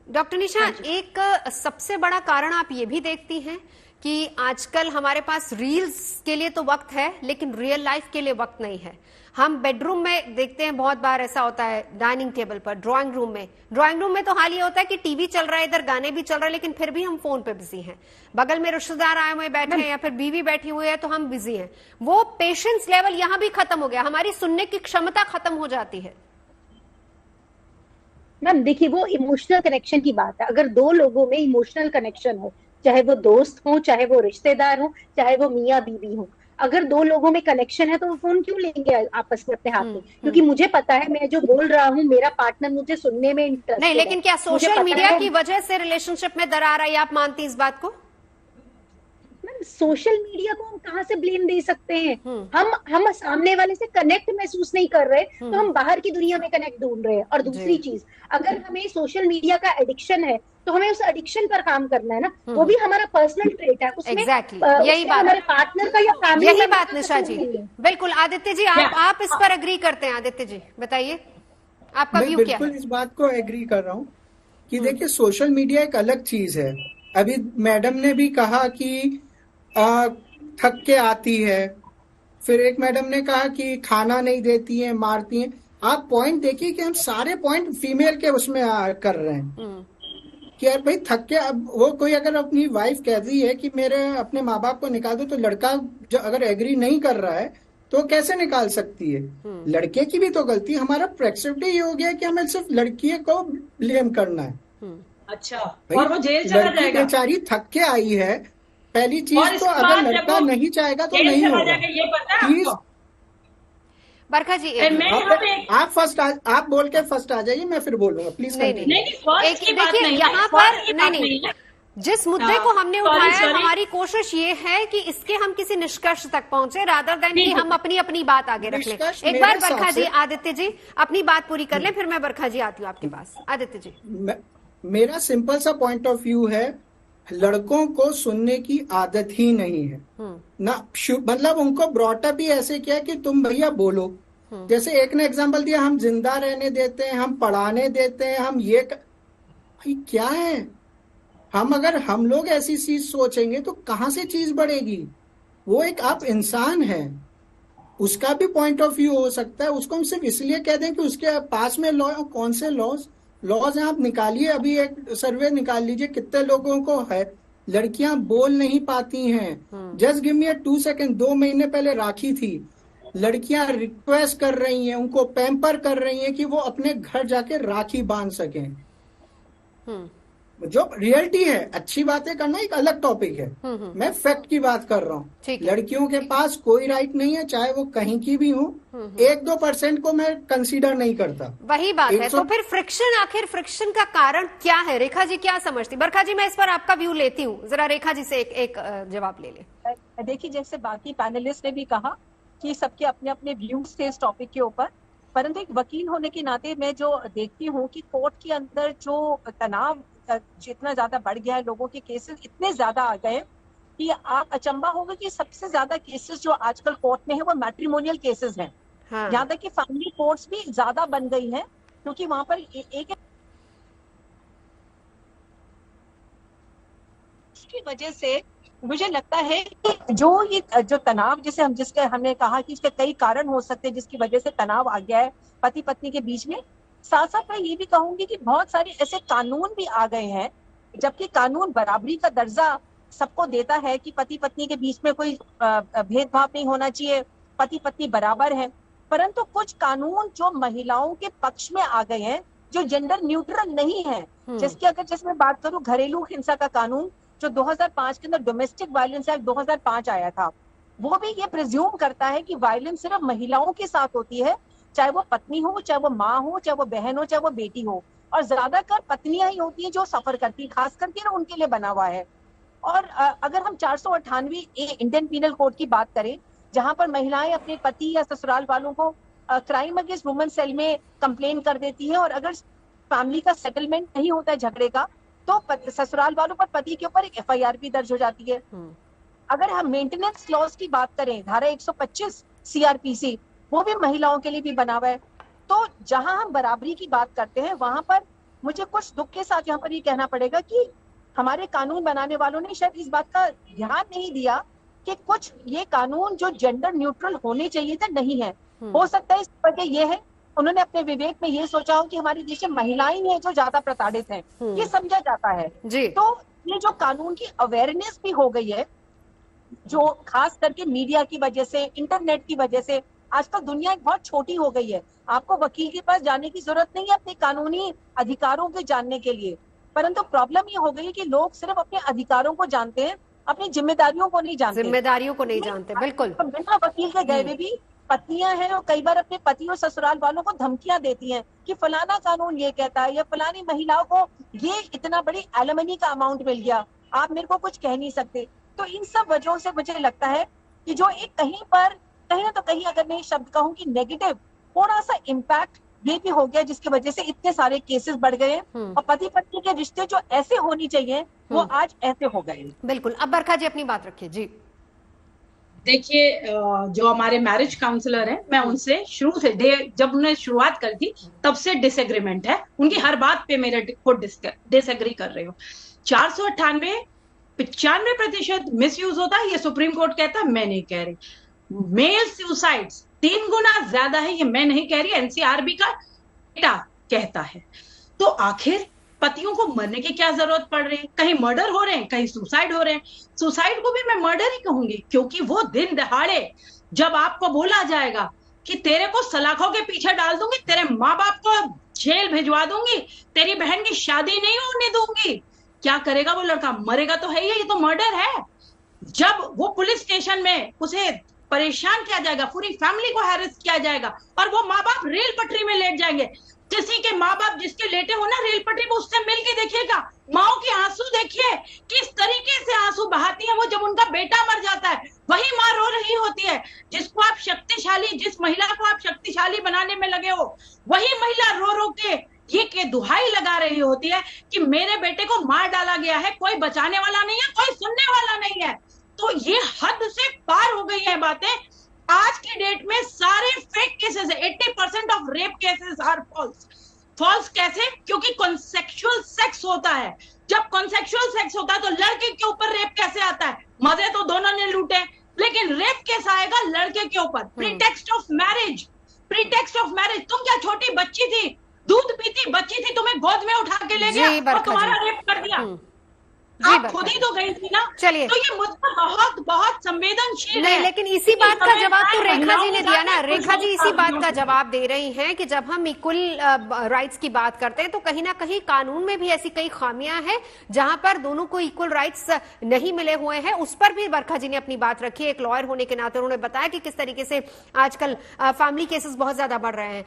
Doctor निशा, एक सबसे बड़ा कारण आप ये भी देखती हैं कि आजकल हमारे पास रील्स के लिए तो वक्त है, लेकिन रियल लाइफ के लिए वक्त नहीं है। हम बेडरूम में देखते हैं, बहुत बार ऐसा होता है, डाइनिंग टेबल पर, ड्राइंग रूम में तो हाल ये होता है कि टीवी चल रहा है, इधर गाने भी चल रहे हैं, लेकिन फिर भी हम फोन पे बिजी हैं। बगल में रिश्तेदार आए हुए बैठे हैं या फिर बीवी बैठी हुई है तो हम बिजी हैं। वो पेशेंस लेवल यहाँ भी खत्म हो गया, हमारी सुनने की क्षमता खत्म हो जाती है। मैम देखिए, वो इमोशनल कनेक्शन की बात है। अगर दो लोगों में इमोशनल कनेक्शन हो, चाहे वो दोस्त हो, चाहे वो रिश्तेदार हो, चाहे वो मियाँ बीवी हो, अगर दो लोगों में कनेक्शन है तो वो फोन क्यों लेंगे आपस में अपने हाथ में? क्योंकि मुझे पता है मैं जो बोल रहा हूँ, मेरा पार्टनर मुझे सुनने में इंटरेस्टेड नहीं, है। लेकिन क्या सोशल मीडिया की वजह से रिलेशनशिप में दरार आई? आप मानती इस बात को? सोशल मीडिया को हम कहाँ से ब्लेम दे सकते हैं? हम सामने वाले से कनेक्ट महसूस नहीं कर रहे, तो हम बाहर की दुनिया में कनेक्ट ढूंढ रहे हैं। और दूसरी चीज, अगर हमें सोशल मीडिया का एडिक्शन है तो हमें उस एडिक्शन पर काम करना है ना। वो भी हमारा पर्सनल ट्रेट है, उसमें यही बात हमारे पार्टनर का या फैमिली, यही बात निशा जी। बिल्कुल आदित्य जी, आप इस पर एग्री करते हैं? आदित्य जी बताइए, आपका व्यू क्या है? बिल्कुल इस बात को एग्री कर रहा हूँ कि देखिए, सोशल मीडिया एक अलग चीज है। अभी मैडम ने भी कहा कि थक के आती है, फिर एक मैडम ने कहा कि खाना नहीं देती है, मारती है। आप पॉइंट देखिए कि हम सारे पॉइंट फीमेल के उसमें कर रहे हैं कि यार भाई थक के। अब वो कोई अगर अपनी वाइफ कह रही है कि मेरे अपने माँ बाप को निकाल दो, तो लड़का जो अगर एग्री नहीं कर रहा है तो कैसे निकाल सकती है? लड़के की भी तो गलती। हमारा प्रेक्सिप्ट ये हो गया कि हमें सिर्फ लड़की को ब्लेम करना है। अच्छा, और वो जेल चला जाएगा। बेचारी थक के आई है। पहली चीज तो अगर लड़का नहीं चाहेगा तो नहीं होगा। ये पता प्लीज बरखा जी, आप फर्स्ट आप बोल के फर्स्ट आ जाइए, मैं फिर बोलूंगा। प्लीज देखिए यहाँ पर नहीं, जिस मुद्दे को हमने उठाया, हमारी कोशिश ये है कि इसके हम किसी निष्कर्ष तक पहुंचे, रादर देन कि हम अपनी अपनी बात आगे रख लें। एक बार बरखा जी, आदित्य जी अपनी बात पूरी कर लें, फिर मैं बरखा जी आती हूँ आपके पास। आदित्य जी, मेरा सिंपल सा पॉइंट ऑफ व्यू है, लड़कों को सुनने की आदत ही नहीं है ना। मतलब उनको ब्रॉटअप ही ऐसे किया कि तुम भैया बोलो। जैसे एक ने एग्जांपल दिया, हम जिंदा रहने देते हैं, हम पढ़ाने देते हैं, हम ये भाई क्या है? हम लोग ऐसी चीज सोचेंगे तो कहां से चीज बढ़ेगी? वो एक आप इंसान है, उसका भी पॉइंट ऑफ व्यू हो सकता है। उसको हम सिर्फ इसलिए कह दें कि उसके पास में लॉ, कौन से लॉज हैं आप निकालिए। अभी एक सर्वे निकाल लीजिए, कितने लोगों को है लड़कियां बोल नहीं पाती हैं। Just give me 2 second. 2 महीने पहले राखी थी, लड़कियां रिक्वेस्ट कर रही हैं, उनको पैम्पर कर रही हैं कि वो अपने घर जाके राखी बांध सकें। जो रियलिटी है, अच्छी बातें करना एक अलग टॉपिक है। मैं फैक्ट की बात कर रहा हूँ। लड़कियों के पास कोई राइट नहीं है, चाहे वो कहीं की भी हो। 1-2% को मैं कंसीडर नहीं करता। वही बात है। तो फिर आखिर फ्रिक्शन का कारण क्या है? रेखा जी क्या समझती? बरखा जी, मैं इस पर आपका व्यू लेती हूँ, जरा रेखा जी से एक जवाब ले ले। देखिए, जैसे बाकी पैनलिस्ट ने भी कहा कि सबके अपने अपने व्यूज थे इस टॉपिक के ऊपर, परंतु एक वकील होने के नाते मैं जो देखती हूँ कि कोर्ट के अंदर जो तनाव जितना ज्यादा बढ़ गया है, लोगों के केसेस इतने ज्यादा आ गए कि आप अचंबा होगा कि सबसे ज्यादा केसेस जो आजकल कोर्ट में है वो मैट्रिमोनियल केसेस हैं। यहाँ तक कि फैमिली कोर्ट्स भी ज्यादा बन गई हैं, क्योंकि वहां पर एक की वजह से मुझे लगता है कि जो तनाव जिसके हमने कहा कि इसके कई कारण हो सकते हैं जिसकी वजह से तनाव आ गया है पति पत्नी के बीच में। साथ साथ मैं ये भी कहूंगी कि बहुत सारे ऐसे कानून भी आ गए हैं, जबकि कानून बराबरी का दर्जा सबको देता है कि पति पत्नी के बीच में कोई भेदभाव नहीं होना चाहिए, पति पत्नी बराबर है, परंतु कुछ कानून जो महिलाओं के पक्ष में आ गए हैं, जो जेंडर न्यूट्रल नहीं है। जैसे मैं बात करूं घरेलू हिंसा का कानून जो 2005 के अंदर डोमेस्टिक वायलेंस एक्ट 2005 आया था, वो भी ये प्रिज्यूम करता है कि वायलेंस सिर्फ महिलाओं के साथ होती है, चाहे वो पत्नी हो, चाहे वो माँ हो, चाहे वो बहन हो, चाहे वो बेटी हो, और ज्यादातर पत्नियां ही होती हैं जो सफर करती है, खास करके ना उनके लिए बना हुआ है। और अगर हम 498 इंडियन पीनल कोड की बात करें, जहां पर महिलाएं अपने पति या ससुराल वालों को क्राइम अगेंस्ट वुमेन सेल में कंप्लेन कर देती है, और अगर फैमिली का सेटलमेंट नहीं होता है झगड़े का, तो ससुराल वालों पर पति के ऊपर एक FIR भी दर्ज हो जाती है। अगर हम मेंटेनेंस क्लॉज की बात करें, धारा 125 CRPC, वो भी महिलाओं के लिए भी बना हुआ है। तो जहां हम बराबरी की बात करते हैं, वहां पर मुझे कुछ दुख के साथ यहाँ पर ये कहना पड़ेगा कि हमारे कानून बनाने वालों ने शायद इस बात का ध्यान नहीं दिया कि कुछ ये कानून जो जेंडर न्यूट्रल होने चाहिए थे नहीं है। हो सकता है इस वजह ये है, उन्होंने अपने विवेक में ये सोचा हो कि हमारे देश में महिलाएं हैं जो ज्यादा प्रताड़ित हैं, ये समझा जाता है जी। तो ये जो कानून की अवेयरनेस भी हो गई है, जो खास करके मीडिया की वजह से, इंटरनेट की वजह से, आजकल दुनिया बहुत छोटी हो गई है। आपको वकील के पास जाने की जरूरत नहीं है अपने कानूनी अधिकारों के जानने के लिए, परंतु प्रॉब्लम ये हो गई है कि लोग सिर्फ अपने अधिकारों को जानते हैं, अपनी जिम्मेदारियों को नहीं जानते। जिम्मेदारियों को नहीं जानते, बिल्कुल। बिना वकील के गए हुए भी पत्नियां हैं और कई बार अपने पति और ससुराल वालों को धमकियां देती हैं कि फलाना कानून ये कहता है, या फलानी महिलाओं को ये इतना बड़ी एलिमनी का अमाउंट मिल गया, आप मेरे को कुछ कह नहीं सकते। तो इन सब वजहों से मुझे लगता है कि जो एक कहीं ना तो कहीं, अगर मैं शब्द कहूँ कि नेगेटिव, थोड़ा सा इम्पैक्ट ये भी हो गया, जिसकी वजह से इतने सारे केसेस बढ़ गए और पति पत्नी के रिश्ते जो ऐसे होनी चाहिए वो आज ऐसे हो गए। बिल्कुल। अब बरखा जी अपनी बात रखिए जी। देखिए, जो हमारे मैरिज काउंसलर हैं, मैं उनसे शुरू से जब उन्होंने शुरुआत कर दी तब से डिसएग्रीमेंट है, उनकी हर बात पे मेरे को डिसएग्री कर रहे हो। 498-95% मिसयूज होता है, ये सुप्रीम कोर्ट कहता है, मैं नहीं कह रही। मेल सुसाइड्स 3 गुना ज्यादा है, ये मैं नहीं कह रही, एनसीआरबी का डेटा कहता है। तो आखिर पतियों को मरने की क्या जरूरत पड़ रही है? कहीं मर्डर हो रहे हैं, कहीं सुसाइड हो रहे हैं। सुसाइड को भी मैं मर्डर ही कहूंगी, क्योंकि वो दिन दहाड़े जब आपको बोला जाएगा कि तेरे को सलाखों के पीछे डाल दूंगी, तेरे माँ बाप को जेल भिजवा दूंगी, तेरी बहन की शादी नहीं होने दूंगी, क्या करेगा वो लड़का? मरेगा तो है ही, ये तो मर्डर है। जब वो पुलिस स्टेशन में उसे परेशान किया जाएगा, पूरी फैमिली को हैरेस किया जाएगा, और वो माँ बाप रेल पटरी में लेट जाएंगे। किसी के माँ बाप जिसके लेटे हो ना रेल पटरी में, उससे मिलके देखिएगा, माओ के आंसू देखिए किस तरीके से आंसू बहाती है वो जब उनका बेटा मर जाता है। वही माँ रो रही होती है जिसको आप शक्तिशाली, जिस महिला को आप शक्तिशाली बनाने में लगे हो, वही महिला रो रो के ये के दुहाई लगा रही होती है कि मेरे बेटे को मार डाला गया है, कोई बचाने वाला नहीं है, कोई सुनने वाला नहीं है। तो ये हद से पार हो गई है बातें। आज की डेट में सारे फेक केसेस है, 80% of rape cases are false. False कैसे? क्योंकि कॉन्सेक्सुअल सेक्स होता है। जब कॉन्सेक्सुअल सेक्स होता है तो लड़के के ऊपर रेप कैसे आता है? मजे तो दोनों ने लूटे, लेकिन रेप केस आएगा लड़के के ऊपर। Pretext of marriage, pretext of marriage. तुम क्या छोटी बच्ची थी, दूध पीती बच्ची थी, तुम्हें गोद में उठा के ले गया और तुम्हारा रेप कर दिया, आप खुद ही तो गई थी ना। चलिए, तो ये मुद्दा बहुत बहुत संवेदनशील नहीं है। लेकिन इसी बात का जवाब तो रेखा जी ने दिया ना। रेखा जी इसी बात का जवाब दे रही हैं कि जब हम इक्वल राइट्स की बात करते हैं तो कहीं ना कहीं कानून में भी ऐसी कई खामियां हैं जहां पर दोनों को इक्वल राइट्स नहीं मिले हुए हैं। उस पर भी बरखा जी ने अपनी बात रखी। एक लॉयर होने के नाते उन्होंने बताया कि किस तरीके से आजकल फैमिली केसेस बहुत ज्यादा बढ़ रहे हैं।